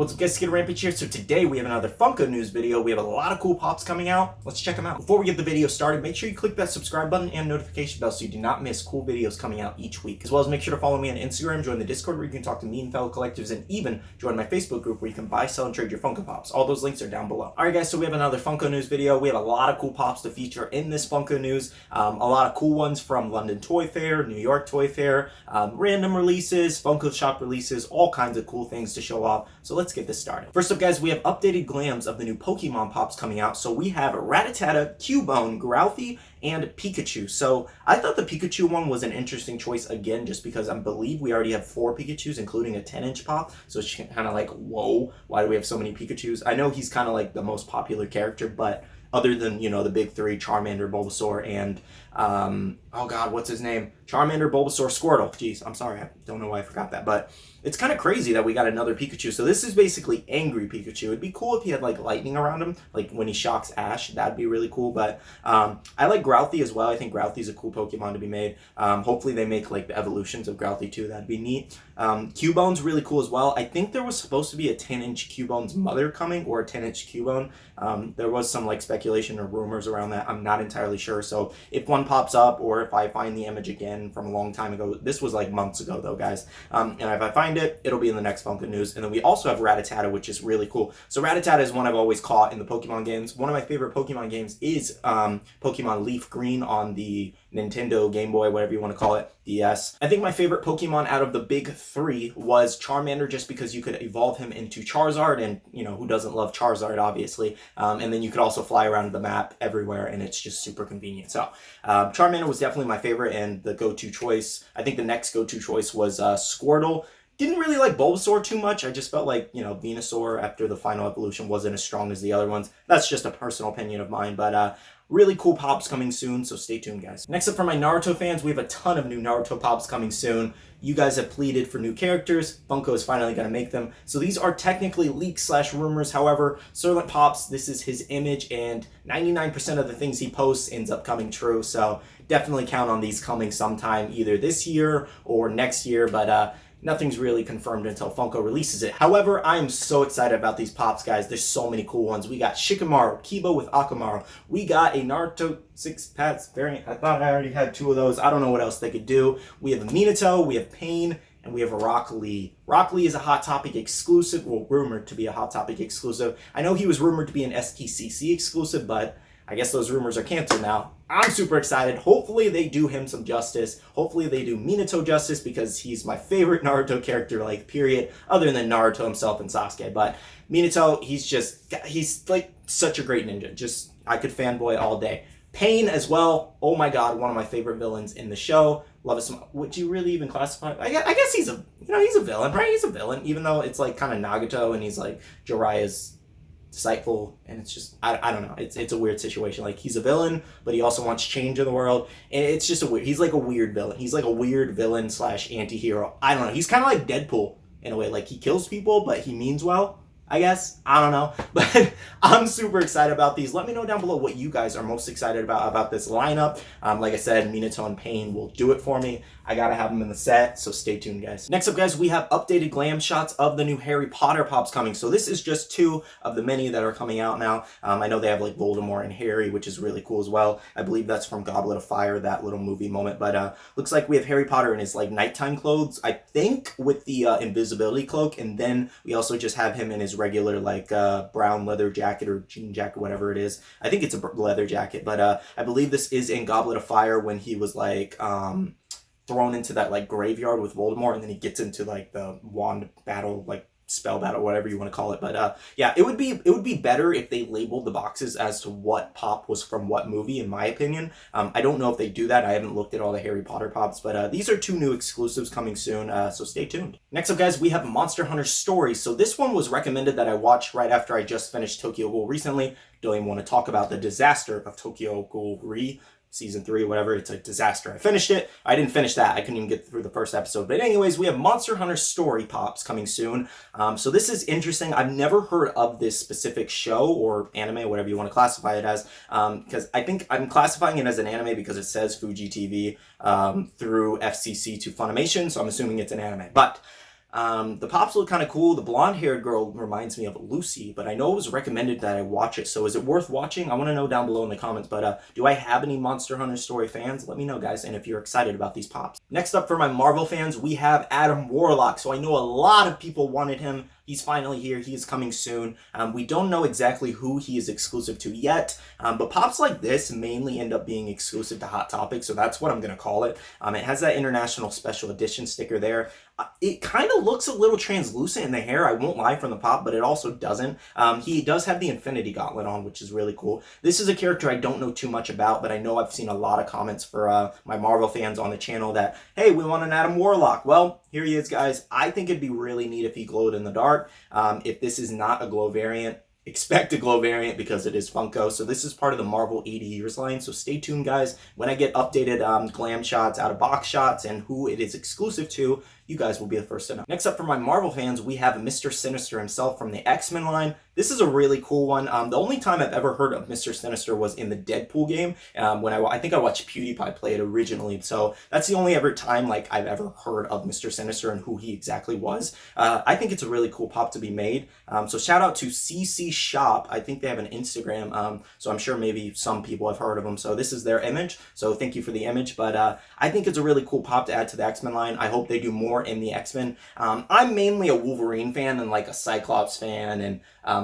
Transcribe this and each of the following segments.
What's up guys, SkittleRampage here. So today we have another Funko news video. We have a lot of cool pops coming out. Let's check them out. Before we get the video started, make sure you click that subscribe button and notification bell so you do not miss cool videos coming out each week. As well as make sure to follow me on Instagram, join the Discord where you can talk to me and fellow collectives, and even join my Facebook group where you can buy, sell, and trade your Funko Pops. All those links are down below. Alright guys, so we have another Funko news video. We have a lot of cool pops to feature in this Funko news. A lot of cool ones from London Toy Fair, New York Toy Fair, random releases, Funko Shop releases, all kinds of cool things to show off. So let's get this started. First up guys, we have updated glams of the new Pokemon Pops coming out. So we have Rattata, Cubone, Grouthy, and Pikachu. So I thought the Pikachu one was an interesting choice again, just because I believe we already have 4 Pikachus, including a 10-inch pop. So it's kind of like, whoa, why do we have so many Pikachus? I know he's kind of like the most popular character, but other than, you know, the big 3, Charmander, Bulbasaur, and, oh god, what's his name? Charmander, Bulbasaur, Squirtle. Jeez, I'm sorry, I don't know why I forgot that, but it's kind of crazy that we got another Pikachu. So this is basically angry Pikachu. It'd be cool if he had, like, lightning around him, like when he shocks Ash. That'd be really cool, but I like Grouthy as well. I think Grouthy's a cool Pokemon to be made. Hopefully they make, like, the evolutions of Grouthy too. That'd be neat. Cubone's really cool as well. I think there was supposed to be a 10-inch Cubone's mother coming, or a 10-inch Cubone. There was some, like, speculation or rumors around that. I'm not entirely sure. So if one pops up, or if I find the image again from a long time ago, this was like months ago though, guys. And if I find it, it'll be in the next Funko news. And then we also have Rattata, which is really cool. So Rattata is one I've always caught in the Pokemon games. One of my favorite Pokemon games is Pokemon Leaf Green on the Nintendo, Game Boy, whatever you want to call it, DS. I think my favorite Pokemon out of the big 3 was Charmander, just because you could evolve him into Charizard, and, you know, who doesn't love Charizard, obviously. And then you could also fly around the map everywhere, and it's just super convenient. So Charmander was definitely my favorite and the go-to choice. I think the next go-to choice was Squirtle. Didn't really like Bulbasaur too much. I just felt like, you know, Venusaur after the final evolution wasn't as strong as the other ones. That's just a personal opinion of mine, but really cool pops coming soon, so stay tuned, guys. Next up, for my Naruto fans, we have a ton of new Naruto pops coming soon. You guys have pleaded for new characters. Funko is finally going to make them. So these are technically leaks/rumors. However, Servant Pops, this is his image, and 99% of the things he posts ends up coming true. So definitely count on these coming sometime, either this year or next year, but nothing's really confirmed until Funko releases it. However, I am so excited about these pops, guys. There's so many cool ones. We got Shikamaru, Kiba with Akamaru. We got a Naruto 6-Pats variant. I thought I already had 2 of those. I don't know what else they could do. We have a Minato, we have Pain, and we have a Rock Lee. Rock Lee is a Hot Topic exclusive, well, rumored to be a Hot Topic exclusive. I know he was rumored to be an STCC exclusive, but I guess those rumors are canceled now. I'm super excited. Hopefully they do him some justice. Hopefully they do Minato justice, because he's my favorite Naruto character, like, period, other than Naruto himself and Sasuke. But Minato, he's like such a great ninja. Just, I could fanboy all day. Pain as well. Oh my god, one of my favorite villains in the show. Love it so much. Would you really even classify? I guess he's a, you know, he's a villain, right? He's a villain, even though it's like kind of Nagato and he's like Jiraiya's disciple, and it's just, I don't know, it's a weird situation. Like, he's a villain, but he also wants change in the world, and it's just he's like a weird villain. He's like a weird villain / anti-hero. I don't know, he's kind of like Deadpool in a way. Like, he kills people, but he means well, I guess. I don't know, but I'm super excited about these. Let me know down below what you guys are most excited about this lineup. Like I said, Minato and Pain will do it for me. I gotta have them in the set, so stay tuned, guys. Next up, guys, we have updated glam shots of the new Harry Potter pops coming. So this is just 2 of the many that are coming out now. I know they have, like, Voldemort and Harry, which is really cool as well. I believe that's from Goblet of Fire, that little movie moment. But looks like we have Harry Potter in his, like, nighttime clothes, I think, with the invisibility cloak. And then we also just have him in his regular, like, brown leather jacket or jean jacket, whatever it is. I think it's a leather jacket. But I believe this is in Goblet of Fire, when he was, like, thrown into that, like, graveyard with Voldemort, and then he gets into, like, the wand battle, like, spell battle, whatever you want to call it. But yeah, it would be better if they labeled the boxes as to what pop was from what movie, in my opinion. I don't know if they do that. I haven't looked at all the Harry Potter pops, but these are 2 new exclusives coming soon, so stay tuned. Next up, guys, we have Monster Hunter Stories. So this one was recommended that I watch right after I just finished Tokyo Ghoul recently. Don't even want to talk about the disaster of Tokyo Ghoul Season 3 or whatever. It's a disaster. I finished it. I didn't finish that. I couldn't even get through the first episode. But anyways, we have Monster Hunter Story pops coming soon. So this is interesting. I've never heard of this specific show or anime, whatever you want to classify it as, because I think I'm classifying it as an anime because it says Fuji TV through FCC to Funimation, so I'm assuming it's an anime. But The pops look kind of cool. The blonde-haired girl reminds me of Lucy, but I know it was recommended that I watch it. So is it worth watching? I want to know down below in the comments. But do I have any Monster Hunter Story fans? Let me know, guys, and if you're excited about these pops. Next up for my Marvel fans, we have Adam Warlock. So I know a lot of people wanted him. He's finally here. He is coming soon. We don't know exactly who he is exclusive to yet, but pops like this mainly end up being exclusive to Hot Topic, so that's what I'm going to call it. It has that International Special Edition sticker there. It kind of looks a little translucent in the hair, I won't lie, from the pop, but it also doesn't. He does have the Infinity Gauntlet on, which is really cool. This is a character I don't know too much about, but I know I've seen a lot of comments for my Marvel fans on the channel that, hey, we want an Adam Warlock. Well, here he is, guys. I think it'd be really neat if he glowed in the dark. If this is not a glow variant, expect a glow variant because it is Funko. So this is part of the Marvel 80 Years line. So stay tuned, guys. When I get updated glam shots, out of box shots, and who it is exclusive to, you guys will be the first to know. Next up for my Marvel fans, we have Mr. Sinister himself from the X-Men line. This is a really cool one. The only time I've ever heard of Mr. Sinister was in the Deadpool game when I think I watched PewDiePie play it originally. So that's the only ever time like I've ever heard of Mr. Sinister and who he exactly was. I think it's a really cool pop to be made. So shout out to CC Shop. I think they have an Instagram. So I'm sure maybe some people have heard of them. So this is their image. So thank you for the image. But I think it's a really cool pop to add to the X-Men line. I hope they do more in the X-Men. I'm mainly a Wolverine fan and like a Cyclops fan and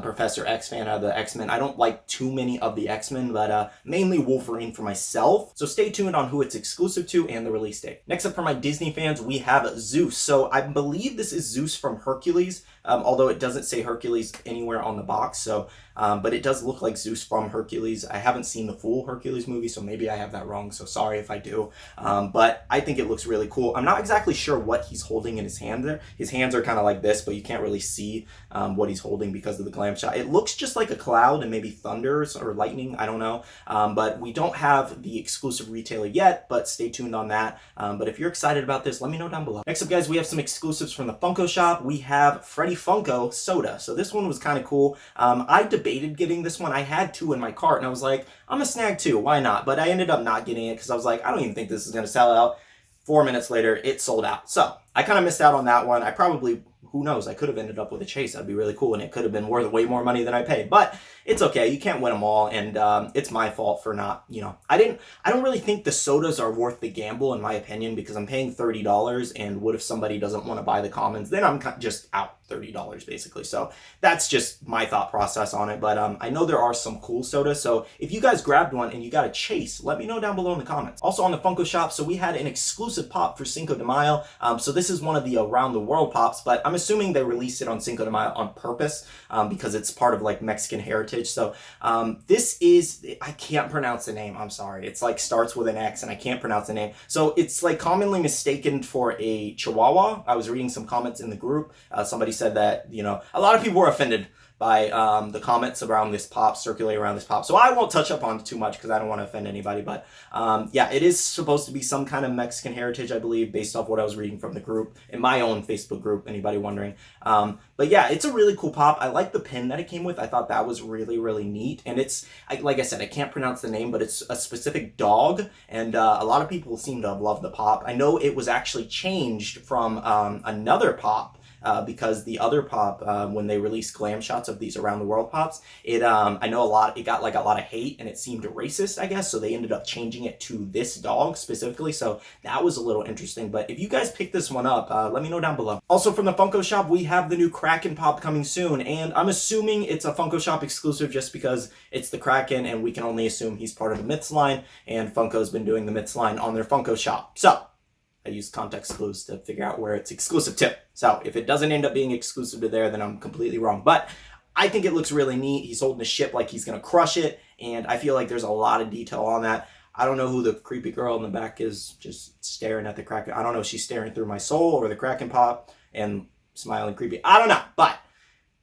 Professor X fan of the X-Men. I don't like too many of the X-Men, but mainly Wolverine for myself. So stay tuned on who it's exclusive to and the release date. Next up for my Disney fans, we have Zeus. So I believe this is Zeus from Hercules, although it doesn't say Hercules anywhere on the box. So, but it does look like Zeus from Hercules. I haven't seen the full Hercules movie, so maybe I have that wrong. So sorry if I do. But I think it looks really cool. I'm not exactly sure what he's holding in his hand there. His hands are kind of like this, but you can't really see what he's holding because of the glam shot. It looks just like a cloud and maybe thunders or lightning. I don't know. But we don't have the exclusive retailer yet, but stay tuned on that. But if you're excited about this, let me know down below. Next up, guys, we have some exclusives from the Funko shop. We have Freddy Funko Soda. So this one was kind of cool. I debated getting this one. I had two in my cart and I was like, I'm gonna snag two. Why not? But I ended up not getting it because I was like, I don't even think this is gonna sell out. 4 minutes later, it sold out. So I kind of missed out on that one. I probably, who knows, I could have ended up with a chase. That'd be really cool, and it could have been worth way more money than I paid. But it's okay. You can't win them all, and it's my fault for not, I don't really think the sodas are worth the gamble, in my opinion, because I'm paying $30, and what if somebody doesn't want to buy the commons? Then I'm just out $30, basically. So that's just my thought process on it. But I know there are some cool sodas, so if you guys grabbed one and you got a chase, let me know down below in the comments. Also on the Funko shop, so we had an exclusive pop for Cinco DeMayo. So this is one of the around the world pops, but I'm assuming they released it on Cinco DeMayo on purpose because it's part of like Mexican heritage. So this is, I can't pronounce the name, I'm sorry. It's like starts with an X and I can't pronounce the name. So it's like commonly mistaken for a Chihuahua. I was reading some comments in the group. Somebody said that, a lot of people were offended by the comments around this pop, circulating around this pop. So I won't touch up on it too much because I don't want to offend anybody. But yeah, it is supposed to be some kind of Mexican heritage, I believe, based off what I was reading from the group, in my own Facebook group, anybody wondering. But yeah, it's a really cool pop. I like the pin that it came with. I thought that was really, really neat. And it's, like I said, I can't pronounce the name, but it's a specific dog. And a lot of people seem to have loved the pop. I know it was actually changed from another pop. Because the other pop, when they released glam shots of these around the world pops, it I know it got like a lot of hate and it seemed racist, I guess. So they ended up changing it to this dog specifically. So that was a little interesting. But if you guys pick this one up, let me know down below. Also from the Funko shop, we have the new Kraken pop coming soon. And I'm assuming it's a Funko shop exclusive just because it's the Kraken and we can only assume he's part of the Myths line. And Funko's been doing the Myths line on their Funko shop. So I use context clues to figure out where it's exclusive to. So if it doesn't end up being exclusive to there, then I'm completely wrong. But I think it looks really neat. He's holding the ship like he's going to crush it. And I feel like there's a lot of detail on that. I don't know who the creepy girl in the back is just staring at the Kraken. I don't know if she's staring through my soul or the Kraken pop and smiling creepy. I don't know. But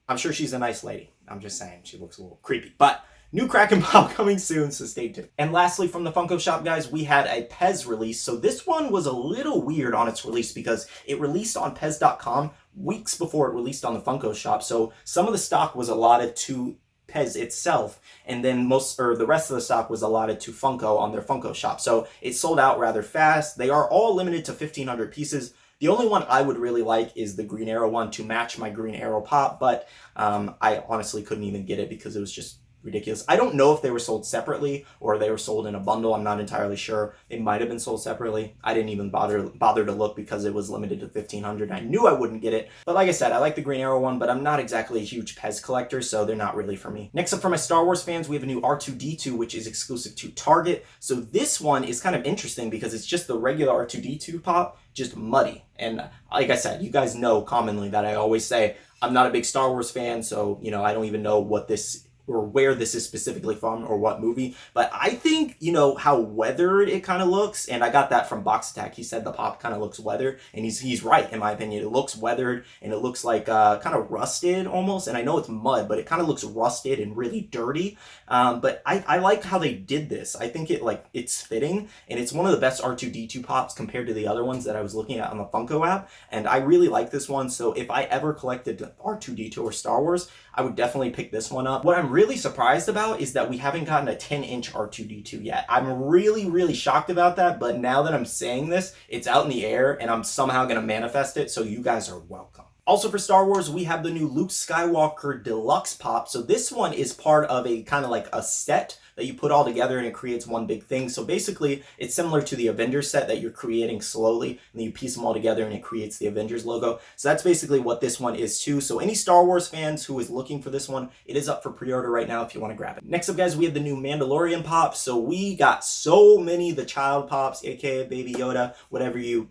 I'm sure she's a nice lady. I'm just saying she looks a little creepy. But new Kraken pop coming soon, so stay tuned. And lastly, from the Funko shop, guys, we had a Pez release. So this one was a little weird on its release because it released on Pez.com weeks before it released on the Funko shop. So some of the stock was allotted to Pez itself, and then the rest of the stock was allotted to Funko on their Funko shop. So it sold out rather fast. They are all limited to 1,500 pieces. The only one I would really like is the Green Arrow one to match my Green Arrow pop, but I honestly couldn't even get it because it was just ridiculous. I don't know if they were sold separately or they were sold in a bundle. I'm not entirely sure. They might have been sold separately. I didn't even bother to look because it was limited to 1,500. I knew I wouldn't get it. But like I said, I like the Green Arrow one, but I'm not exactly a huge Pez collector, so they're not really for me. Next up for my Star Wars fans, we have a new R2-D2, which is exclusive to Target. So this one is kind of interesting because it's just the regular R2-D2 pop, just muddy. And like I said, you guys know commonly that I always say I'm not a big Star Wars fan, so, you know, I don't even know what this or where this is specifically from or what movie, but I think, you know, how weathered it kind of looks, and I got that from Box Attack. He said the pop kind of looks weathered, and he's right in my opinion. It looks weathered and it looks like kind of rusted almost, and I know it's mud, but it kind of looks rusted and really dirty. But I like how they did this. I think it's fitting, and it's one of the best R2-D2 pops compared to the other ones that I was looking at on the Funko app, and I really like this one. So if I ever collected R2-D2 or Star Wars, I would definitely pick this one up. What I'm really surprised about is that we haven't gotten a 10-inch R2-D2 yet. I'm really shocked about that, but now that I'm saying this, it's out in the air and I'm somehow gonna manifest it, so you guys are welcome. Also for Star Wars, we have the new Luke Skywalker Deluxe Pop. So this one is part of a kind of like a set that you put all together and it creates one big thing. So basically, it's similar to the Avengers set that you're creating slowly, and then you piece them all together and it creates the Avengers logo. So that's basically what this one is too. So any Star Wars fans who is looking for this one, it is up for pre-order right now if you want to grab it. Next up, guys, we have the new Mandalorian Pop. So we got so many the child pops, aka Baby Yoda, whatever you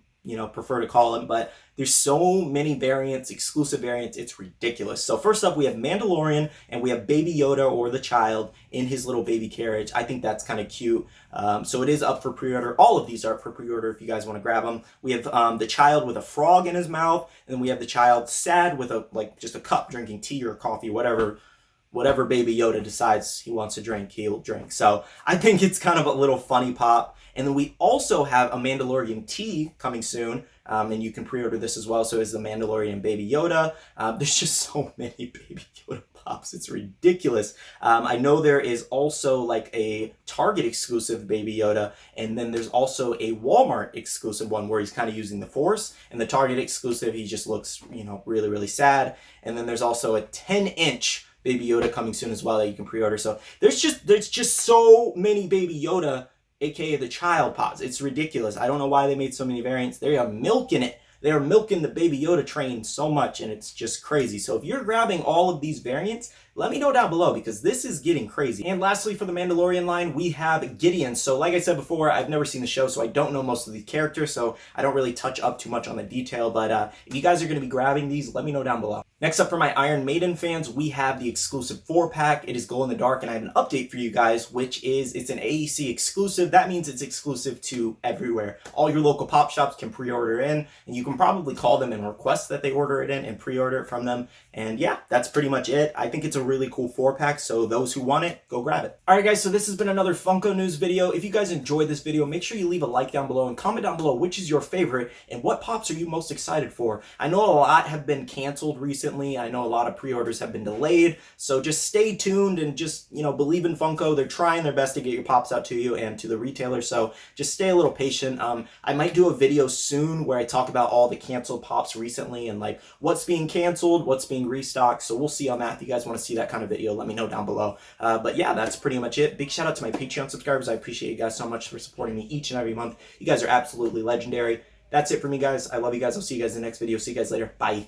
prefer to call them, but there's so many variants, exclusive variants, it's ridiculous. So first up, we have Mandalorian, and we have Baby Yoda, or the child, in his little baby carriage. I think that's kind of cute. So it is up for pre-order. All of these are up for pre-order if you guys want to grab them. We have the child with a frog in his mouth, and then we have the child sad with just a cup drinking tea or coffee, whatever Baby Yoda decides he wants to drink, he'll drink. So I think it's kind of a little funny pop. And then we also have a Mandalorian Tea coming soon, and you can pre-order this as well. So is the Mandalorian Baby Yoda. There's just so many Baby Yoda pops. It's ridiculous. I know there is also like a Target exclusive Baby Yoda, and then there's also a Walmart exclusive one where he's kind of using the Force. And the Target exclusive, he just looks, really sad. And then there's also a 10-inch Baby Yoda coming soon as well that you can pre-order. So there's just so many Baby Yoda, aka the child pods. It's ridiculous. I don't know why they made so many variants. They are milking it. They are milking the Baby Yoda train so much, and it's just crazy. So if you're grabbing all of these variants, let me know down below because this is getting crazy. And lastly, for the Mandalorian line, we have Gideon. So like I said before, I've never seen the show, so I don't know most of these characters, so I don't really touch up too much on the detail. But if you guys are going to be grabbing these, let me know down below. Next up for my Iron Maiden fans, we have the exclusive 4-pack. It is glow in the dark, and I have an update for you guys, which is it's an AEC exclusive. That means it's exclusive to everywhere. All your local pop shops can pre-order in, and you can probably call them and request that they order it in and pre-order it from them. And yeah, that's pretty much it. I think it's a really cool 4-pack, so those who want it, go grab it. Alright guys, so this has been another Funko News video. If you guys enjoyed this video, make sure you leave a like down below and comment down below which is your favorite and what pops are you most excited for. I know a lot have been canceled recently. I know a lot of pre-orders have been delayed, so just stay tuned and just, believe in Funko. They're trying their best to get your pops out to you and to the retailer, so just stay a little patient. I might do a video soon where I talk about all the canceled pops recently and like what's being canceled, what's being restocked, so we'll see on that. If you guys want to see that kind of video, let me know down below. But yeah, that's pretty much it. Big shout out to my Patreon subscribers. I appreciate you guys so much for supporting me each and every month. You guys are absolutely legendary. That's it for me, guys. I love you guys. I'll see you guys in the next video. See you guys later. Bye.